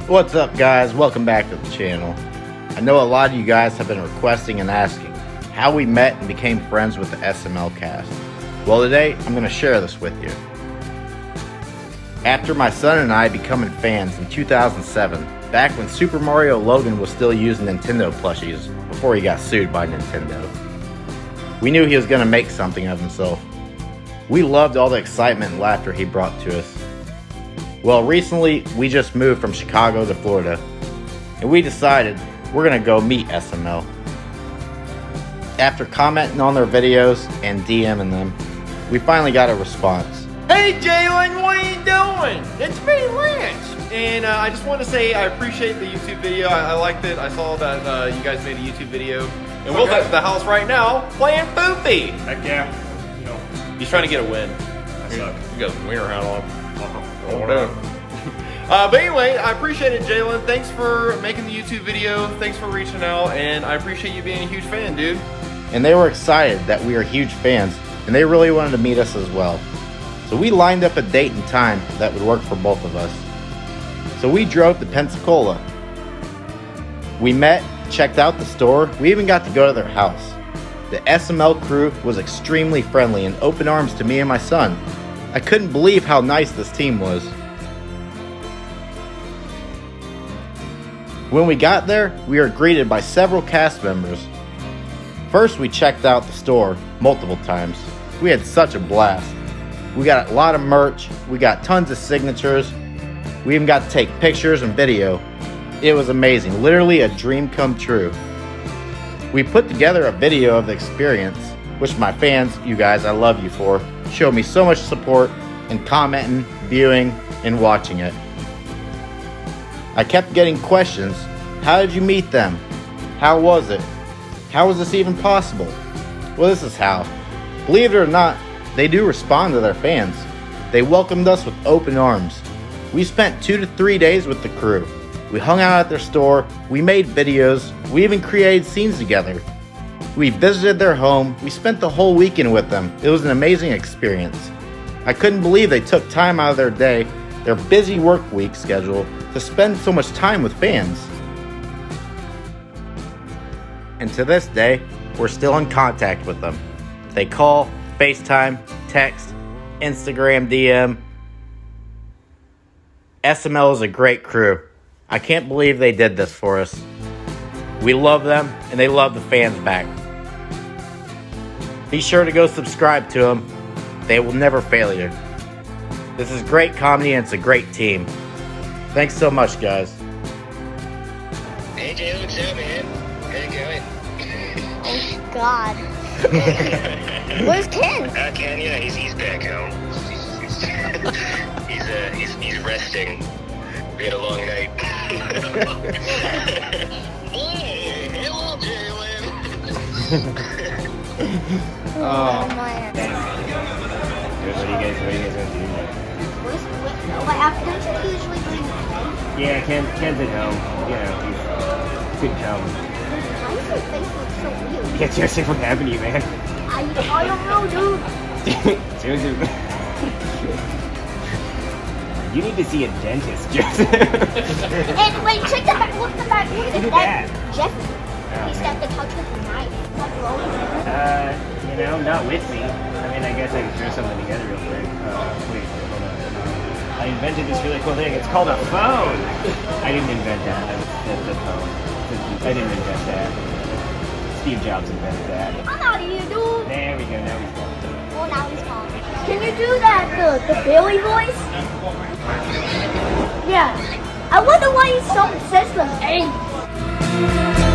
What's up, guys? Welcome back to the channel. I know a lot of you guys have been requesting and asking how we met and became friends with the SML cast. Well, today I'm going to share this with you. After my son and I becoming fans in 2007, back when Super Mario Logan was still using Nintendo plushies before he got sued by Nintendo, we knew he was going to make something of himself. We loved all the excitement and laughter he brought to us. Well, recently we just moved from Chicago to Florida, and we decided we're going to go meet SML. After commenting on their videos and DMing them, we finally got a response. Hey Jalen, what are you doing? It's me, Lance. And I just want to say I appreciate the YouTube video. I liked it. I saw that you guys made a YouTube video. And Will's at the house right now playing Foofy. Heck yeah. He's trying to get a win. I suck. You got a wiener hat on. But anyway, I appreciate it, Jalen. Thanks for making the YouTube video. Thanks for reaching out. And I appreciate you being a huge fan, dude. And they were excited that we are huge fans, and they really wanted to meet us as well. So we lined up a date and time that would work for both of us. So we drove to Pensacola. We met, checked out the store, we even got to go to their house. The SML crew was extremely friendly and open arms to me and my son. I couldn't believe how nice this team was. When we got there, we were greeted by several cast members. First, we checked out the store multiple times. We had such a blast. We got a lot of merch, we got tons of signatures, we even got to take pictures and video. It was amazing, literally a dream come true. We put together a video of the experience, which my fans, you guys, I love you for, showed me so much support and commenting, viewing, and watching it. I kept getting questions. How did you meet them? How was it? How was this even possible? Well, this is how. Believe it or not, they do respond to their fans. They welcomed us with open arms. We spent 2 to 3 days with the crew. We hung out at their store, we made videos, we even created scenes together. We visited their home, we spent the whole weekend with them. It was an amazing experience. I couldn't believe they took time out of their day, their busy work week schedule, to spend so much time with fans. And to this day, we're still in contact with them. They call, FaceTime, text, Instagram DM. SML is a great crew. I can't believe they did this for us. We love them, and they love the fans back. Be sure to go subscribe to them. They will never fail you. This is great comedy, and it's a great team. Thanks so much, guys. Hey Jay, what's up, man? How you going? Oh God. Where's Ken? Ken, yeah, he's back home. he's resting. We had a long night. Hey, hello, Jalen. Oh my. What are you guys gonna do? What afternoons are you usually doing that? Yeah, Ken's at home. You know, he's couldn't come. Why does your face look so weird? Yeah, seriously, what happened to you, man? I don't know, dude. Seriously. You need to see a dentist, Joseph. And wait, check the back. Look at the back. Look at Look that. at that. Jeff, Oh, he stepped the couch with a knife. What's wrong with him? You know, not with me. I mean, I guess I could throw something together real quick. Wait, hold on. I invented this really cool thing. It's called a phone. I didn't invent that. That's the phone. I didn't invent that. Steve Jobs invented that. I'm out of here, dude. There we go. Now he's done. Oh, now he's gone. Can you do that, the Billy voice? Yeah. I wonder why he's so obsessed with AIDS.